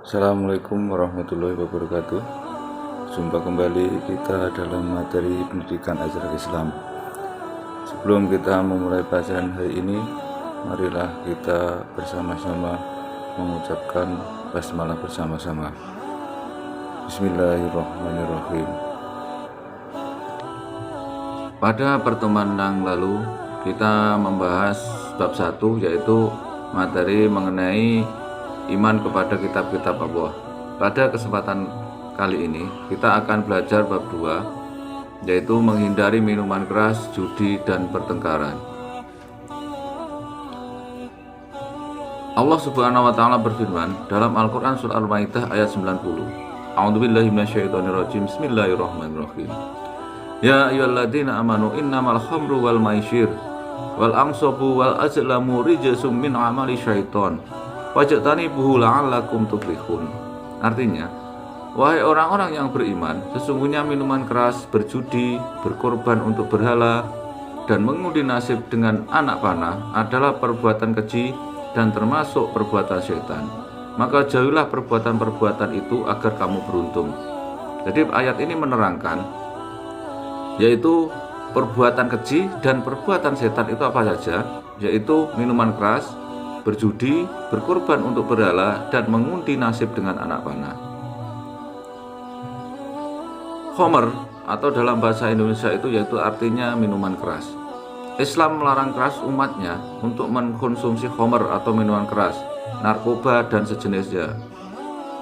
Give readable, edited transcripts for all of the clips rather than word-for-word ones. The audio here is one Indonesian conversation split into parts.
Assalamualaikum warahmatullahi wabarakatuh. Jumpa kembali kita dalam materi pendidikan ajaran Islam. Sebelum kita memulai bacaan hari ini, marilah kita bersama-sama mengucapkan basmalah bersama-sama. Bismillahirrahmanirrahim. Pada pertemuan yang lalu kita membahas bab 1, yaitu materi mengenai iman kepada kitab-kitab Allah. Pada kesempatan kali ini kita akan belajar bab 2, yaitu menghindari minuman keras, judi, dan pertengkaran. Allah Subhanahu wa taala berfirman dalam Al-Qur'an surah Al-Maidah ayat 90. A'udzubillahi minasyaitonirrajim. Bismillahirrahmanirrahim. Ya ayyuhalladzina amanu innamal khamru wal maisir wal ansabu wal azlamu rijsum min amali syaiton wajtanibuhu la'allakum tuflihun. Artinya, wahai orang-orang yang beriman, sesungguhnya minuman keras, berjudi, berkorban untuk berhala, dan mengundi nasib dengan anak panah adalah perbuatan keji dan termasuk perbuatan setan. Maka jauhilah perbuatan-perbuatan itu agar kamu beruntung. Jadi ayat ini menerangkan, yaitu perbuatan keji dan perbuatan setan itu apa saja, yaitu minuman keras, berjudi, berkorban untuk berhala, dan mengundi nasib dengan anak panah. Khamr atau dalam bahasa Indonesia itu yaitu artinya minuman keras. Islam melarang keras umatnya untuk mengkonsumsi khamr atau minuman keras, narkoba, dan sejenisnya.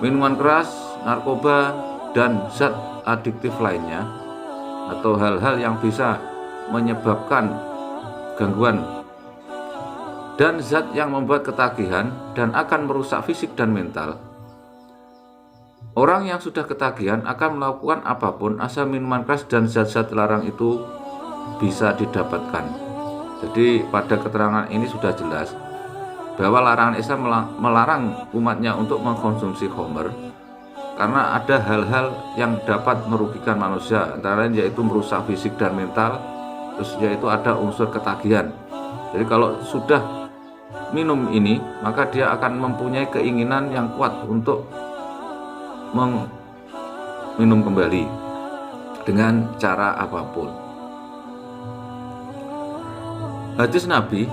Minuman keras, narkoba, dan zat adiktif lainnya atau hal-hal yang bisa menyebabkan gangguan dan zat yang membuat ketagihan dan akan merusak fisik dan mental. Orang yang sudah ketagihan akan melakukan apapun asal minuman keras dan zat-zat larang itu bisa didapatkan. Jadi pada keterangan ini sudah jelas bahwa larangan Islam melarang umatnya untuk mengkonsumsi khamr karena ada hal-hal yang dapat merugikan manusia, antara lain yaitu merusak fisik dan mental, terus yaitu ada unsur ketagihan. Jadi kalau sudah minum ini, maka dia akan mempunyai keinginan yang kuat untuk minum kembali dengan cara apapun. Hadis Nabi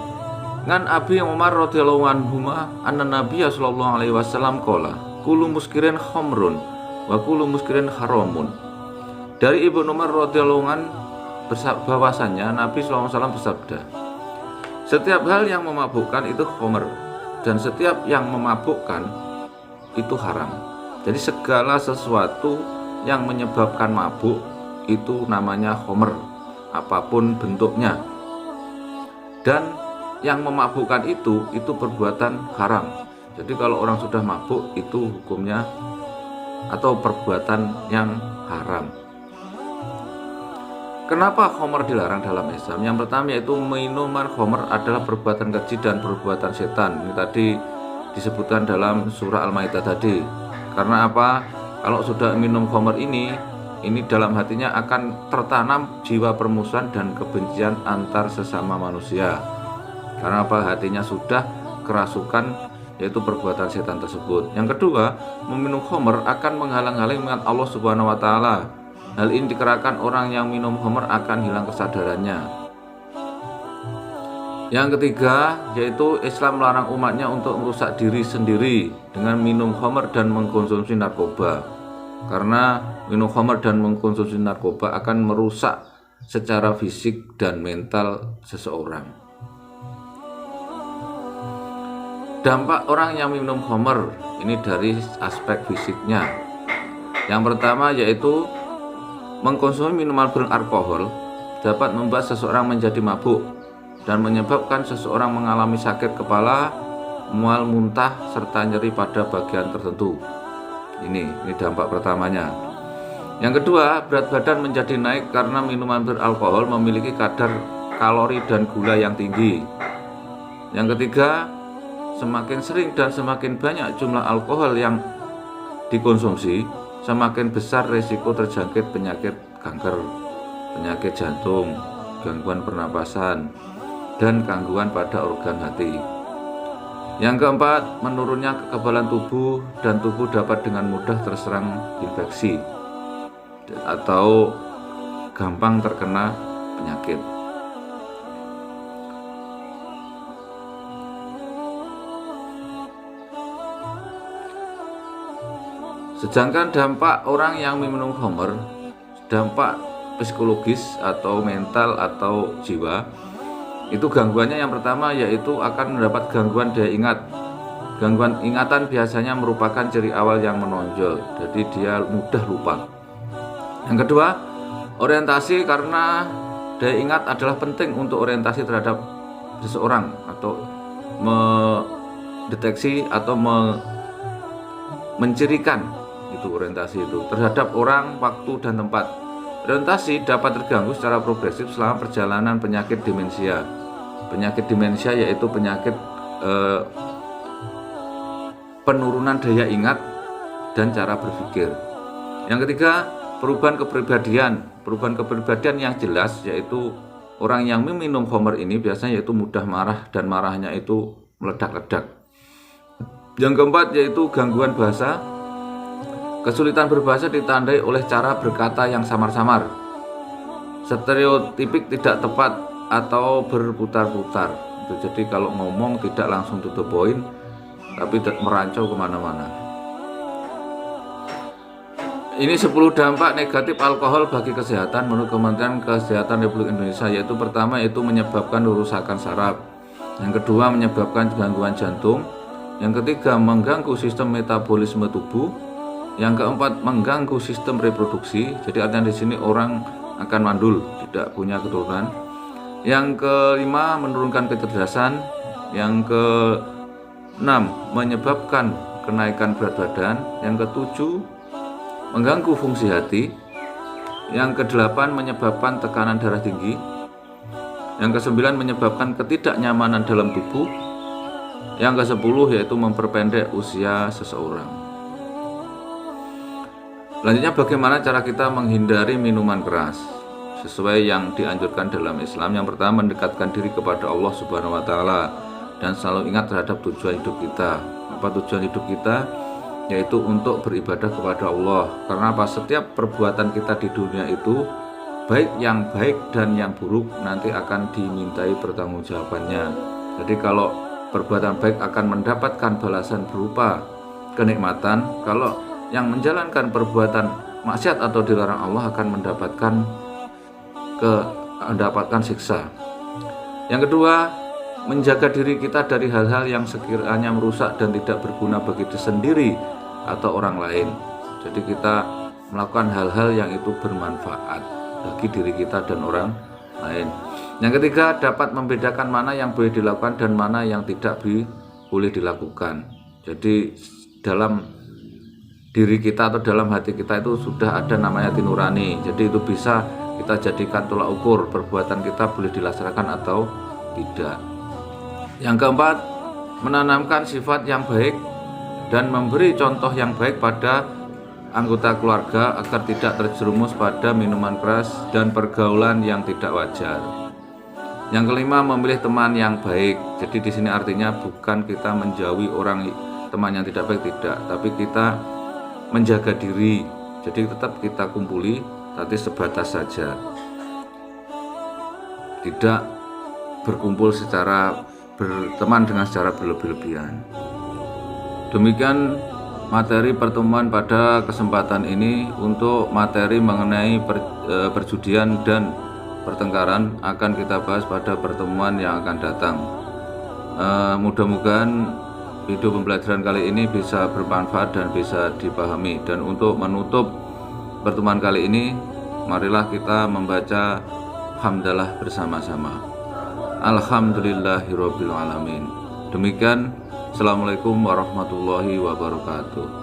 ngan Abi Umar radhiyallahu anhu anna Nabiy sallallahu alaihi wasallam qala kullu muskirin khamrun wa kullu muskirin haramun. Dari Ibnu Umar radhiyallahu anhu bahwasanya Nabi sallallahu alaihi wasallam bersabda, setiap hal yang memabukkan itu khamr, dan setiap yang memabukkan itu haram. Jadi segala sesuatu yang menyebabkan mabuk itu namanya khamr, apapun bentuknya. Dan yang memabukkan itu perbuatan haram. Jadi kalau orang sudah mabuk itu hukumnya atau perbuatan yang haram. Kenapa khamr dilarang dalam Islam? Yang pertama yaitu minuman khamr adalah perbuatan keji dan perbuatan setan. Ini tadi disebutkan dalam surah Al-Maidah tadi. Karena apa? Kalau sudah minum khamr ini dalam hatinya akan tertanam jiwa permusuhan dan kebencian antar sesama manusia. Karena apa? Hatinya sudah kerasukan, yaitu perbuatan setan tersebut. Yang kedua, meminum khamr akan menghalang-halangi ingat Allah Subhanahu wa taala. Hal ini dikarenakan orang yang minum khamr akan hilang kesadarannya. Yang ketiga, yaitu Islam melarang umatnya untuk merusak diri sendiri dengan minum khamr dan mengkonsumsi narkoba. Karena minum khamr dan mengkonsumsi narkoba akan merusak secara fisik dan mental seseorang. Dampak orang yang minum khamr ini dari aspek fisiknya. Yang pertama yaitu mengkonsumsi minuman beralkohol dapat membuat seseorang menjadi mabuk dan menyebabkan seseorang mengalami sakit kepala, mual, muntah, serta nyeri pada bagian tertentu. Ini dampak pertamanya. Yang kedua, berat badan menjadi naik karena minuman beralkohol memiliki kadar kalori dan gula yang tinggi. Yang ketiga, semakin sering dan semakin banyak jumlah alkohol yang dikonsumsi, semakin besar risiko terjangkit penyakit kanker, penyakit jantung, gangguan pernapasan, dan gangguan pada organ hati. Yang keempat, menurunnya kekebalan tubuh dan tubuh dapat dengan mudah terserang infeksi atau gampang terkena penyakit. Sedangkan dampak orang yang minum khamr, dampak psikologis atau mental atau jiwa, itu gangguannya yang pertama yaitu akan mendapat gangguan daya ingat. Gangguan ingatan biasanya merupakan ciri awal yang menonjol, jadi dia mudah lupa. Yang kedua, orientasi, karena daya ingat adalah penting untuk orientasi terhadap seseorang atau mendeteksi atau mencirikan itu orientasi itu terhadap orang, waktu, dan tempat. Orientasi dapat terganggu secara progresif selama perjalanan penyakit demensia. Penyakit demensia yaitu penyakit penurunan daya ingat dan cara berpikir. Yang ketiga, perubahan kepribadian yang jelas, yaitu orang yang meminum khamr ini biasanya yaitu mudah marah dan marahnya itu meledak-ledak. Yang keempat yaitu gangguan bahasa. Kesulitan berbahasa ditandai oleh cara berkata yang samar-samar, stereotipik, tidak tepat, atau berputar-putar. Jadi kalau ngomong tidak langsung to the point, tapi merancau kemana-mana. Ini 10 dampak negatif alkohol bagi kesehatan menurut Kementerian Kesehatan Republik Indonesia, yaitu pertama yaitu menyebabkan kerusakan saraf, yang kedua menyebabkan gangguan jantung, yang ketiga mengganggu sistem metabolisme tubuh, yang keempat mengganggu sistem reproduksi, jadi artinya di sini orang akan mandul, tidak punya keturunan. Yang kelima menurunkan kecerdasan, yang keenam menyebabkan kenaikan berat badan, yang ketujuh mengganggu fungsi hati, yang kedelapan menyebabkan tekanan darah tinggi, yang kesembilan menyebabkan ketidaknyamanan dalam tubuh, yang ke-10 yaitu memperpendek usia seseorang. Selanjutnya, bagaimana cara kita menghindari minuman keras sesuai yang dianjurkan dalam Islam? Yang pertama, mendekatkan diri kepada Allah Subhanahu wa taala dan selalu ingat terhadap tujuan hidup kita. Apa tujuan hidup kita? Yaitu untuk beribadah kepada Allah. Karena apa? Setiap perbuatan kita di dunia itu, baik yang baik dan yang buruk, nanti akan dimintai pertanggungjawabannya. Jadi kalau perbuatan baik akan mendapatkan balasan berupa kenikmatan, kalau yang menjalankan perbuatan maksiat atau dilarang Allah akan mendapatkan siksa. Yang kedua, menjaga diri kita dari hal-hal yang sekiranya merusak dan tidak berguna bagi diri sendiri atau orang lain. Jadi kita melakukan hal-hal yang itu bermanfaat bagi diri kita dan orang lain. Yang ketiga, dapat membedakan mana yang boleh dilakukan dan mana yang tidak boleh dilakukan. Jadi dalam diri kita atau dalam hati kita itu sudah ada namanya hati nurani. Jadi itu bisa kita jadikan tolak ukur perbuatan kita boleh dilaksanakan atau tidak. Yang keempat, menanamkan sifat yang baik dan memberi contoh yang baik pada anggota keluarga agar tidak terjerumus pada minuman keras dan pergaulan yang tidak wajar. Yang kelima, memilih teman yang baik. Jadi di sini artinya bukan kita menjauhi orang teman yang tidak baik, tidak, tapi kita menjaga diri. Jadi tetap kita kumpuli, tapi sebatas saja, tidak berkumpul secara berteman dengan secara berlebih-lebihan. Demikian materi pertemuan pada kesempatan ini. Untuk materi mengenai perjudian dan pertengkaran akan kita bahas pada pertemuan yang akan datang. Mudah-mudahan video pembelajaran kali ini bisa bermanfaat dan bisa dipahami. Dan untuk menutup pertemuan kali ini, marilah kita membaca hamdalah bersama-sama. Alhamdulillahirabbil alamin. Demikian, assalamualaikum warahmatullahi wabarakatuh.